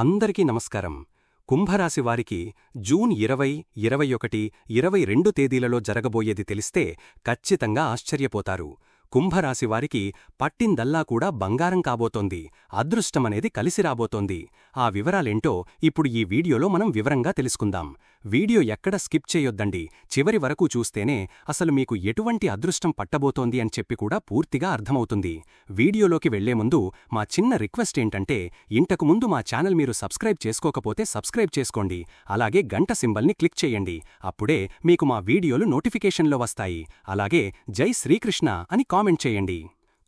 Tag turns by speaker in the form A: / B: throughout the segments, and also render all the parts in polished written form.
A: అందరికీ నమస్కారం. కుంభరాశి వారికి జూన్ 20, 21, 22 తేదీలలో జరగబోయేది తెలిస్తే ఖచ్చితంగా ఆశ్చర్యపోతారు. కుంభరాశివారికి పట్టిందల్లా కూడా బంగారం కాబోతోంది. అదృష్టమనేది కలిసి రాబోతోంది. ఆ వివరాలేంటో ఇప్పుడు ఈ వీడియోలో మనం వివరంగా తెలుసుకుందాం. వీడియో ఎక్కడ స్కిప్ చేయొద్దండి. చివరి వరకు చూస్తేనే అసలు మీకు ఎటువంటి అదృష్టం పట్టబోతోంది అని చెప్పి కూడా పూర్తిగా అర్థమవుతుంది. వీడియోలోకి వెళ్లే ముందు మా చిన్న రిక్వెస్ట్ ఏంటంటే, ఇంతకు ముందు మా ఛానల్ మీరు సబ్స్క్రైబ్ చేసుకోకపోతే సబ్స్క్రైబ్ చేసుకోండి. అలాగే గంట సింబల్ని క్లిక్ చేయండి. అప్పుడే మీకు మా వీడియోలు నోటిఫికేషన్లో వస్తాయి. అలాగే జై శ్రీకృష్ణ అని కామెంట్ చేయండి.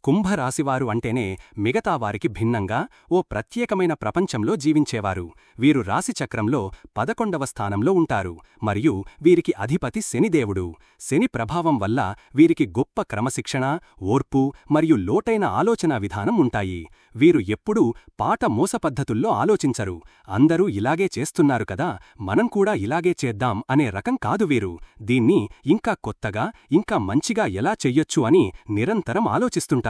A: కుంభరాశివారు అంటేనే మిగతా వారికి భిన్నంగా ఓ ప్రత్యేకమైన ప్రపంచంలో జీవించేవారు. వీరు రాశిచక్రంలో 11వ స్థానంలో ఉంటారు. మరియు వీరికి అధిపతి శనిదేవుడు. శని ప్రభావం వల్ల వీరికి గొప్ప క్రమశిక్షణ, ఓర్పు మరియు లోటైన ఆలోచనా విధానం ఉంటాయి. వీరు ఎప్పుడూ పాత మోసపద్ధతుల్లో ఆలోచించరు. అందరూ ఇలాగే చేస్తున్నారు కదా, మనం కూడా ఇలాగే చేద్దాం అనే రకం కాదు వీరు. దీన్ని ఇంకా కొత్తగా, ఇంకా మంచిగా ఎలా చెయ్యొచ్చు అని నిరంతరం ఆలోచిస్తుంటారు.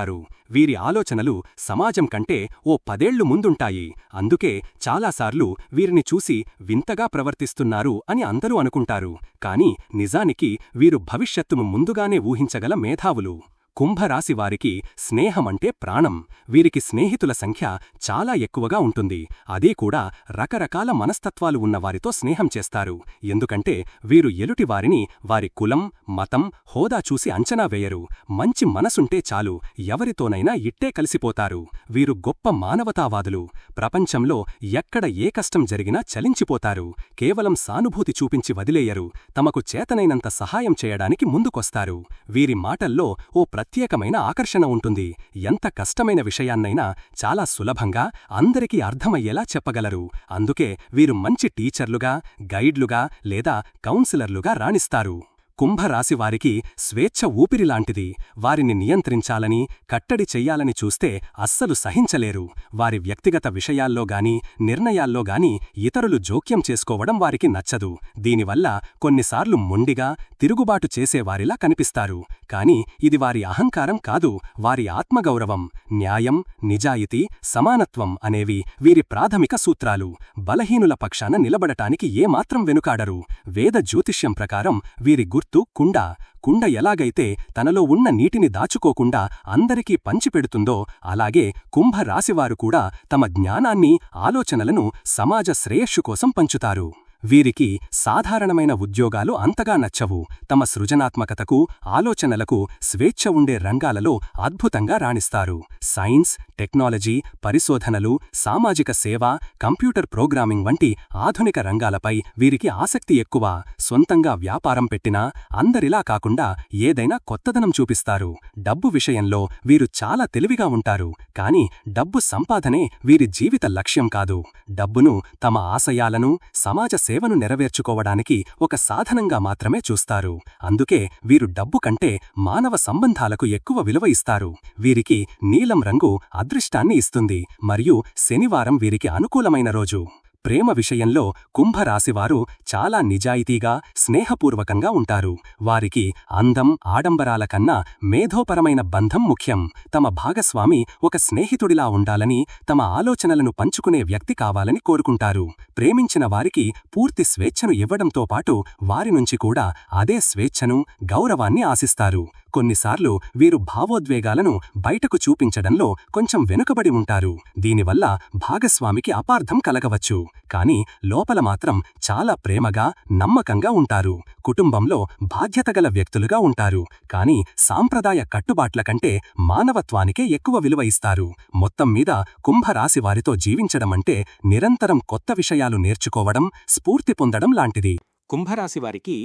A: వీరి ఆలోచనలు సమాజం కంటే ఓ 10 ఏళ్లు ముందుంటాయి. అందుకే చాలాసార్లు వీరిని చూసి వింతగా ప్రవర్తిస్తున్నారు అని అందరూ అనుకుంటారు. కానీ నిజానికి వీరు భవిష్యత్తును ముందుగానే ఊహించగల మేధావులు. కుంభరాశివారికి స్నేహమంటే ప్రాణం. వీరికి స్నేహితుల సంఖ్య చాలా ఎక్కువగా ఉంటుంది. అదీ కూడా రకరకాల మనస్తత్వాలు ఉన్నవారితో స్నేహం చేస్తారు. ఎందుకంటే వీరు ఎలుటివారిని వారి కులం, మతం, హోదా చూసి అంచనా వేయరు. మంచి మనసుంటే చాలు, ఎవరితోనైనా ఇట్టే కలిసిపోతారు. వీరు గొప్ప మానవతావాదులు. ప్రపంచంలో ఎక్కడ ఏ కష్టం జరిగినా చలించిపోతారు. కేవలం సానుభూతి చూపించి వదిలేయరు. తమకు చేతనైనంత సహాయం చేయడానికి ముందుకొస్తారు. వీరి మాటల్లో ఓ ప్రత్యేకమైన ఆకర్షణ ఉంటుంది. ఎంత కష్టమైన విషయాన్నైనా చాలా సులభంగా అందరికీ అర్థమయ్యేలా చెప్పగలరు. అందుకే వీరు మంచి టీచర్లుగా, గైడ్లుగా లేదా కౌన్సిలర్లుగా రాణిస్తారు. కుంభరాశివారికి స్వేచ్ఛ ఊపిరిలాంటిది. వారిని నియంత్రించాలని, కట్టడి చెయ్యాలని చూస్తే అస్సలు సహించలేరు. వారి వ్యక్తిగత విషయాల్లోగాని, నిర్ణయాల్లోగాని ఇతరులు జోక్యం చేసుకోవడం వారికి నచ్చదు. దీనివల్ల కొన్నిసార్లు మొండిగా, తిరుగుబాటు చేసేవారిలా కనిపిస్తారు. కాని ఇది వారి అహంకారం కాదు, వారి ఆత్మగౌరవం. న్యాయం, నిజాయితీ, సమానత్వం అనేవి వీరి ప్రాథమిక సూత్రాలు. బలహీనుల పక్షాన నిలబడటానికి ఏమాత్రం వెనుకాడరు. వేద జ్యోతిష్యం ప్రకారం వీరి గుర్తు కుండ. కుండ ఎలాగైతే తనలో ఉన్న నీటిని దాచుకోకుండా అందరికీ పంచిపెడుతుందో, అలాగే కుంభరాశివారు కూడా తమ జ్ఞానాన్ని, ఆలోచనలను సమాజ శ్రేయస్సు కోసం పంచుతారు. వీరికి సాధారణమైన ఉద్యోగాలు అంతగా నచ్చవు. తమ సృజనాత్మకతకు, ఆలోచనలకు స్వేచ్ఛ ఉండే రంగాలలో అద్భుతంగా రాణిస్తారు. సైన్స్, టెక్నాలజీ, పరిశోధనలు, సామాజిక సేవ, కంప్యూటర్ ప్రోగ్రామింగ్ వంటి ఆధునిక రంగాలపై వీరికి ఆసక్తి ఎక్కువ. సొంతంగా వ్యాపారం పెట్టినా అందరిలా కాకుండా ఏదైనా కొత్తదనం చూపిస్తారు. డబ్బు విషయంలో వీరు చాలా తెలివిగా ఉంటారు. కాని డబ్బు సంపాదనే వీరి జీవిత లక్ష్యం కాదు. డబ్బును తమ ఆశయాలను, సమాజ సేవను నెరవేర్చుకోవడానికి ఒక సాధనంగా మాత్రమే చూస్తారు. అందుకే వీరు డబ్బు కంటే మానవ సంబంధాలకు ఎక్కువ విలువ ఇస్తారు. వీరికి నీలం రంగు అదృష్టాన్ని ఇస్తుంది. మరియు శనివారం వీరికి అనుకూలమైన రోజు. ప్రేమ విషయంలో కుంభరాశివారు చాలా నిజాయితీగా, స్నేహపూర్వకంగా ఉంటారు. వారికి అందం, ఆడంబరాల కన్నా మేధోపరమైన బంధం ముఖ్యం. తమ భాగస్వామి ఒక స్నేహితుడిలా ఉండాలని, తమ ఆలోచనలను పంచుకునే వ్యక్తి కావాలని కోరుకుంటారు. ప్రేమించిన వారికి పూర్తి స్వేచ్ఛను ఇవ్వడంతో పాటు వారి నుంచి కూడా అదే స్వేచ్ఛను, గౌరవాన్ని ఆశిస్తారు. కొన్నిసార్లు వీరు భావోద్వేగాలను బయటకు చూపించడంలో కొంచెం వెనుకబడి ఉంటారు. దీనివల్ల భాగస్వామికి అపార్థం కలగవచ్చు. కాని లోపల మాత్రం చాలా ప్రేమగా, నమ్మకంగా ఉంటారు. కుటుంబంలో బాధ్యతగల వ్యక్తులుగా ఉంటారు. కాని సాంప్రదాయ కట్టుబాట్ల కంటే మానవత్వానికే ఎక్కువ విలువ ఇస్తారు. మొత్తం మీద కుంభరాశివారితో జీవించడమంటే నిరంతరం కొత్త విషయాలు నేర్చుకోవడం, స్ఫూర్తి పొందడం లాంటిది.
B: కుంభరాశివారికి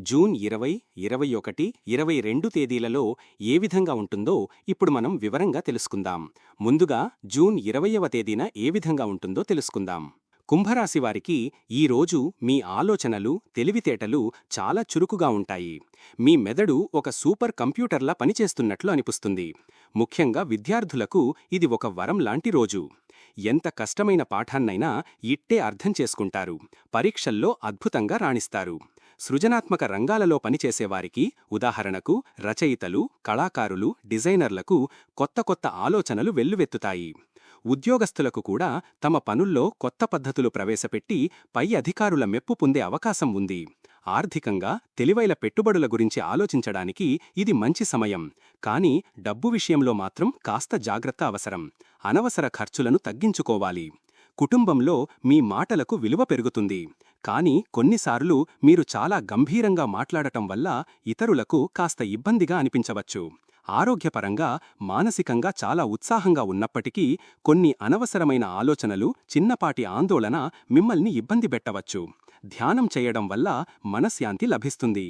B: జూన్ 20, 21, 22 తేదీలలో ఏ విధంగా ఉంటుందో ఇప్పుడు మనం వివరంగా తెలుసుకుందాం. ముందుగా జూన్ 20వ తేదీన ఏ విధంగా ఉంటుందో తెలుసుకుందాం. కుంభరాశివారికి ఈ రోజు మీ ఆలోచనలు, తెలివితేటలు చాలా చురుకుగా ఉంటాయి. మీ మెదడు ఒక సూపర్ కంప్యూటర్లా పనిచేస్తున్నట్లు అనిపిస్తుంది. ముఖ్యంగా విద్యార్థులకు ఇది ఒక వరం లాంటి రోజు. ఎంత కష్టమైన పాఠాన్నైనా ఇట్టే అర్థం చేసుకుంటారు. పరీక్షల్లో అద్భుతంగా రాణిస్తారు. సృజనాత్మక రంగాలలో పనిచేసేవారికి, ఉదాహరణకు రచయితలు, కళాకారులు, డిజైనర్లకు కొత్త కొత్త ఆలోచనలు వెల్లువెత్తుతాయి. ఉద్యోగస్తులకు కూడా తమ పనుల్లో కొత్త పద్ధతులు ప్రవేశపెట్టి పై అధికారుల మెప్పు పొందే అవకాశం ఉంది. ఆర్థికంగా తెలివైన పెట్టుబడుల గురించి ఆలోచించడానికి ఇది మంచి సమయం. కానీ డబ్బు విషయంలో మాత్రం కాస్త జాగ్రత్త అవసరం. అనవసర ఖర్చులను తగ్గించుకోవాలి. కుటుంబంలో మీ మాటలకు విలువ పెరుగుతుంది. కానీ కొన్నిసార్లు మీరు చాలా గంభీరంగా మాట్లాడటం వల్ల ఇతరులకు కాస్త ఇబ్బందిగా అనిపించవచ్చు. ఆరోగ్యపరంగా మానసికంగా చాలా ఉత్సాహంగా ఉన్నప్పటికీ కొన్ని అనవసరమైన ఆలోచనలు, చిన్నపాటి ఆందోళన మిమ్మల్ని ఇబ్బంది పెట్టవచ్చు. ధ్యానం చేయడం వల్ల మనశ్శాంతి లభిస్తుంది.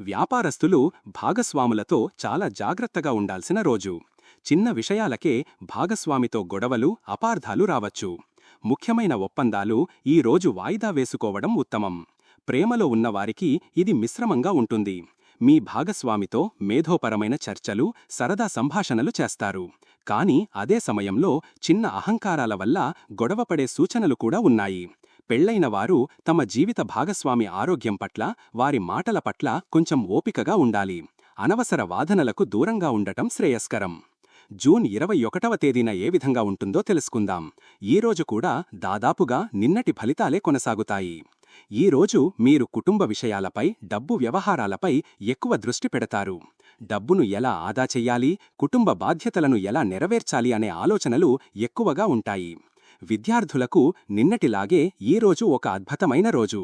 B: వ్యాపారస్తులు భాగస్వాములతో చాలా జాగ్రత్తగా ఉండాల్సిన రోజు. చిన్న విషయాలకే భాగస్వామితో గొడవలు, అపార్థాలు రావచ్చు. ముఖ్యమైన ఒప్పందాలు ఈ రోజు వాయిదా వేసుకోవడం ఉత్తమం. ప్రేమలో ఉన్నవారికి ఇది మిశ్రమంగా ఉంటుంది. మీ భాగస్వామితో మేధోపరమైన చర్చలు, సరదా సంభాషణలు చేస్తారు. కానీ అదే సమయంలో చిన్న అహంకారాల వల్ల గొడవపడే సూచనలు కూడా ఉన్నాయి. పెళ్లైన వారు తమ జీవిత భాగస్వామి ఆరోగ్యం పట్ల, వారి మాటల పట్ల కొంచెం ఓపికగా ఉండాలి. అనవసర వాదనలకు దూరంగా ఉండటం శ్రేయస్కరం. జూన్ 21వ తేదీన ఏ విధంగా ఉంటుందో తెలుసుకుందాం. ఈరోజు కూడా దాదాపుగా నిన్నటి ఫలితాలే కొనసాగుతాయి. ఈరోజు మీరు కుటుంబ విషయాలపై, డబ్బు వ్యవహారాలపై ఎక్కువ దృష్టి పెడతారు. డబ్బును ఎలా ఆదా చెయ్యాలి, కుటుంబ బాధ్యతలను ఎలా నెరవేర్చాలి అనే ఆలోచనలు ఎక్కువగా ఉంటాయి. విద్యార్థులకు నిన్నటిలాగే ఈరోజు ఒక అద్భుతమైన రోజు.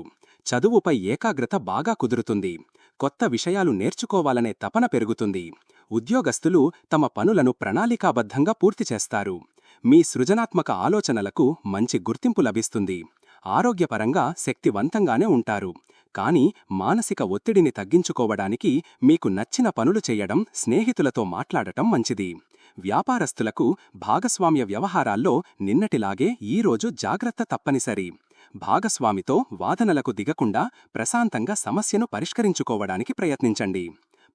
B: చదువుపై ఏకాగ్రత బాగా కుదురుతుంది. కొత్త విషయాలు నేర్చుకోవాలనే తపన పెరుగుతుంది. ఉద్యోగస్తులు తమ పనులను ప్రణాళికాబద్ధంగా పూర్తి చేస్తారు. మీ సృజనాత్మక ఆలోచనలకు మంచి గుర్తింపు లభిస్తుంది. ఆరోగ్యపరంగా శక్తివంతంగానే ఉంటారు. కానీ మానసిక ఒత్తిడిని తగ్గించుకోవడానికి మీకు నచ్చిన పనులు చేయడం, స్నేహితులతో మాట్లాడటం మంచిది. వ్యాపారస్తులకు భాగస్వామ్య వ్యవహారాల్లో నిన్నటిలాగే ఈరోజు జాగ్రత్త తప్పనిసరి. భాగస్వామితో వాదనలకు దిగకుండా ప్రశాంతంగా సమస్యను పరిష్కరించుకోవడానికి ప్రయత్నించండి.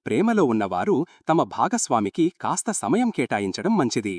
B: ప్రేమలో ఉన్నవారు తమ భాగస్వామికి కాస్త సమయం కేటాయించడం మంచిది.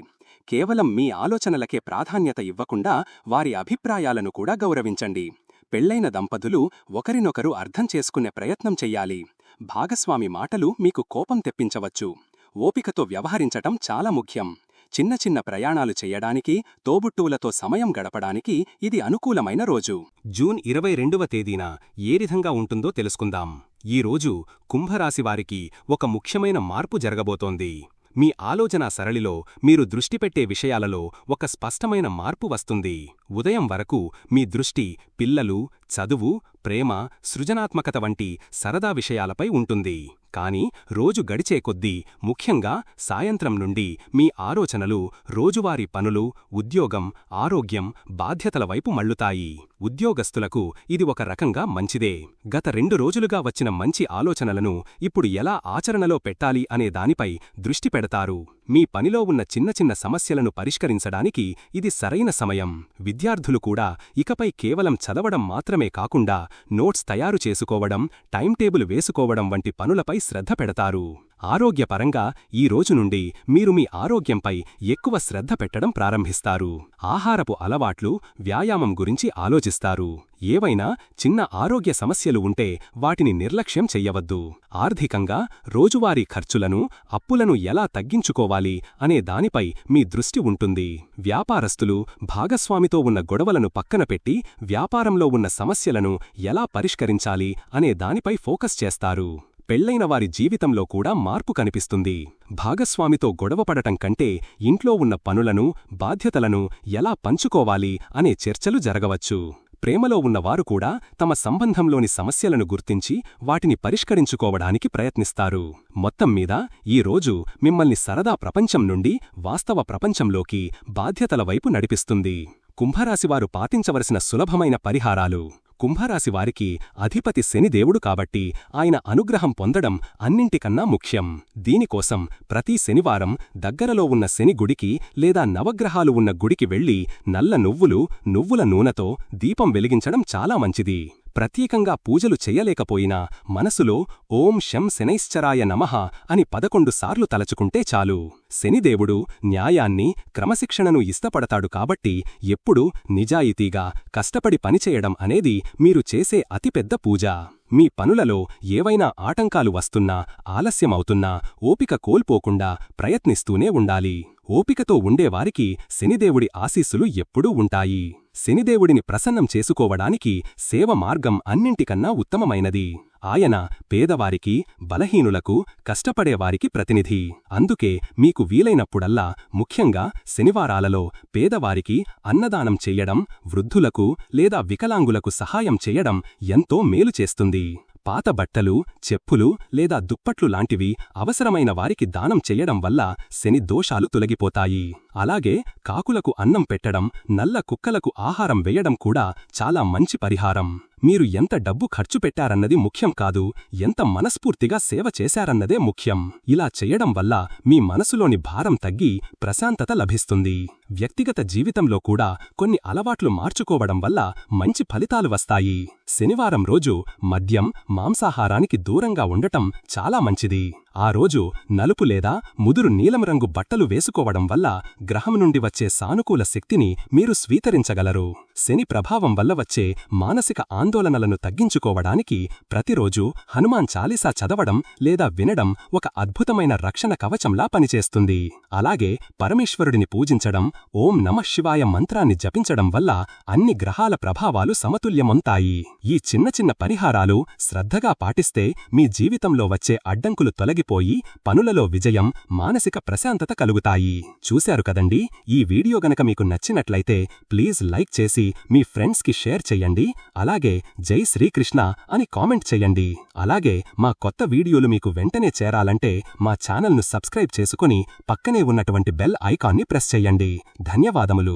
B: కేవలం మీ ఆలోచనలకే ప్రాధాన్యత ఇవ్వకుండా వారి అభిప్రాయాలను కూడా గౌరవించండి. పెళ్లైన దంపతులు ఒకరినొకరు అర్థం చేసుకునే ప్రయత్నం చెయ్యాలి. భాగస్వామి మాటలు మీకు కోపం తెప్పించవచ్చు. ఓపికతో వ్యవహరించటం చాలా ముఖ్యం. చిన్న చిన్న ప్రయాణాలు చెయ్యడానికి, తోబుట్టువులతో సమయం గడపడానికి ఇది అనుకూలమైన రోజు.
A: జూన్ 22వ తేదీన ఏ విధంగా ఉంటుందో తెలుసుకుందాం. ఈ రోజు కుంభరాశివారికి ఒక ముఖ్యమైన మార్పు జరగబోతోంది. మీ ఆలోచనా సరళిలో, మీరు దృష్టి పెట్టే విషయాలలో ఒక స్పష్టమైన మార్పు వస్తుంది. ఉదయం వరకు మీ దృష్టి పిల్లలు, చదువు, ప్రేమ, సృజనాత్మకత వంటి సరదా విషయాలపై ఉంటుంది. కానీ రోజు గడిచే కొద్దీ, ముఖ్యంగా సాయంత్రం నుండి మీ ఆలోచనలు రోజువారీ పనులు, ఉద్యోగం, ఆరోగ్యం, బాధ్యతల వైపు మళ్లుతాయి. ఉద్యోగస్తులకు ఇది ఒక రకంగా మంచిదే. గత 2 రోజులుగా వచ్చిన మంచి ఆలోచనలను ఇప్పుడు ఎలా ఆచరణలో పెట్టాలి అనే దానిపై దృష్టి పెడతారు. మీ పనిలో ఉన్న చిన్న చిన్న సమస్యలను పరిష్కరించడానికి ఇది సరైన సమయం. విద్యార్థులు కూడా ఇకపై కేవలం చదవడం మాత్రమే కాకుండా నోట్స్ తయారు చేసుకోవడం, టైం టేబుల్ వేసుకోవడం వంటి పనులపై శ్రద్ధ పెడతారు. ఆరోగ్యపరంగా ఈ రోజు నుండి మీరు మీ ఆరోగ్యంపై ఎక్కువ శ్రద్ధ పెట్టడం ప్రారంభిస్తారు. ఆహారపు అలవాట్లు, వ్యాయామం గురించి ఆలోచిస్తారు. ఏవైనా చిన్న ఆరోగ్య సమస్యలు ఉంటే వాటిని నిర్లక్ష్యం చెయ్యవద్దు. ఆర్థికంగా రోజువారీ ఖర్చులను, అప్పులను ఎలా తగ్గించుకోవాలి అనే దానిపై మీ దృష్టి ఉంటుంది. వ్యాపారస్తులు భాగస్వామితో ఉన్న గొడవలను పక్కన పెట్టి వ్యాపారంలో ఉన్న సమస్యలను ఎలా పరిష్కరించాలి అనే దానిపై ఫోకస్ చేస్తారు. పెళ్లైన వారి జీవితంలో కూడా మార్పు కనిపిస్తుంది. భాగస్వామితో గొడవపడటం కంటే ఇంట్లో ఉన్న పనులను, బాధ్యతలను ఎలా పంచుకోవాలి అనే చర్చలు జరగవచ్చు. ప్రేమలో ఉన్నవారు కూడా తమ సంబంధంలోని సమస్యలను గుర్తించి వాటిని పరిష్కరించుకోవడానికి ప్రయత్నిస్తారు. మొత్తం మీద ఈ రోజు మిమ్మల్ని సరదా ప్రపంచం నుండి వాస్తవ ప్రపంచంలోకి, బాధ్యతల వైపు నడిపిస్తుంది. కుంభరాశివారు పాటించవలసిన సులభమైన పరిహారాలు. కుంభరాశివారికి అధిపతి శనిదేవుడు కాబట్టి ఆయన అనుగ్రహం పొందడం అన్నింటికన్నా ముఖ్యం. దీనికోసం ప్రతి శనివారం దగ్గరలో ఉన్న శని గుడికి లేదా నవగ్రహాలు ఉన్న గుడికి వెళ్లి నల్ల నువ్వుల నూనెతో దీపం వెలిగించడం చాలా మంచిది. ప్రత్యేకంగా పూజలు చెయ్యలేకపోయినా మనసులో ఓం శం శనైశ్చరాయ నమః అని 11 సార్లు తలచుకుంటే చాలు. శనిదేవుడు న్యాయాన్ని, క్రమశిక్షణను ఇష్టపడతాడు కాబట్టి ఎప్పుడూ నిజాయితీగా కష్టపడి పనిచేయడం అనేది మీరు చేసే అతిపెద్ద పూజ. మీ పనులలో ఏవైనా ఆటంకాలు వస్తున్నా, ఆలస్యమవుతున్నా ఓపిక కోల్పోకుండా ప్రయత్నిస్తూనే ఉండాలి. ఓపికతో ఉండేవారికి శనిదేవుడి ఆశీస్సులు ఎప్పుడూ ఉంటాయి. శనిదేవుడిని ప్రసన్నం చేసుకోవడానికి సేవ మార్గం అన్నింటికన్నా ఉత్తమమైనది. ఆయన పేదవారికి, బలహీనులకు, కష్టపడేవారికి ప్రతినిధి. అందుకే మీకు వీలైనప్పుడల్లా, ముఖ్యంగా శనివారాలలో పేదవారికి అన్నదానం చెయ్యడం, వృద్ధులకు లేదా వికలాంగులకు సహాయం చెయ్యడం ఎంతో మేలు చేస్తుంది. పాత బట్టలు, చెప్పులు లేదా దుప్పట్లు లాంటివి అవసరమైన వారికి దానం చెయ్యడం వల్ల శని దోషాలు తొలగిపోతాయి. అలాగే కాకులకు అన్నం పెట్టడం, నల్ల కుక్కలకు ఆహారం వేయడం కూడా చాలా మంచి పరిహారం. మీరు ఎంత డబ్బు ఖర్చు పెట్టారన్నది ముఖ్యం కాదు, ఎంత మనస్ఫూర్తిగా సేవ చేశారన్నదే ముఖ్యం. ఇలా చెయ్యడం వల్ల మీ మనసులోని భారం తగ్గి ప్రశాంతత లభిస్తుంది. వ్యక్తిగత జీవితంలో కూడా కొన్ని అలవాట్లు మార్చుకోవడం వల్ల మంచి ఫలితాలు వస్తాయి. శనివారం రోజు మద్యం, మాంసాహారానికి దూరంగా ఉండటం చాలా మంచిది. ఆ రోజు నలుపు లేదా ముదురు నీలం రంగు బట్టలు వేసుకోవడం వల్ల గ్రహం నుండి వచ్చే సానుకూల శక్తిని మీరు స్వీకరించగలరు. శని ప్రభావం వల్ల వచ్చే మానసిక ఆందోళనలను తగ్గించుకోవడానికి ప్రతిరోజు హనుమాన్ చాలీసా చదవడం లేదా వినడం ఒక అద్భుతమైన రక్షణ కవచంలా పనిచేస్తుంది. అలాగే పరమేశ్వరుడిని పూజించడం, ఓం నమః శివాయ మంత్రాన్ని జపించడం వల్ల అన్ని గ్రహాల ప్రభావాలు సమతుల్యమవుతాయి. ఈ చిన్న చిన్న పరిహారాలు శ్రద్ధగా పాటిస్తే మీ జీవితంలో వచ్చే అడ్డంకులు తొలగిపోయి పనులలో విజయం, మానసిక ప్రశాంతత కలుగుతాయి. చూశారు కదండి, ఈ వీడియో గనక మీకు నచ్చినట్లయితే ప్లీజ్ లైక్ చేసి మీ ఫ్రెండ్స్కి షేర్ చెయ్యండి. అలాగే జై శ్రీకృష్ణ అని కామెంట్ చెయ్యండి. అలాగే మా కొత్త వీడియోలు మీకు వెంటనే చేరాలంటే మా ఛానల్ను సబ్స్క్రైబ్ చేసుకుని పక్కనే ఉన్నటువంటి బెల్ ఐకాన్ని ప్రెస్ చెయ్యండి. ధన్యవాదములు.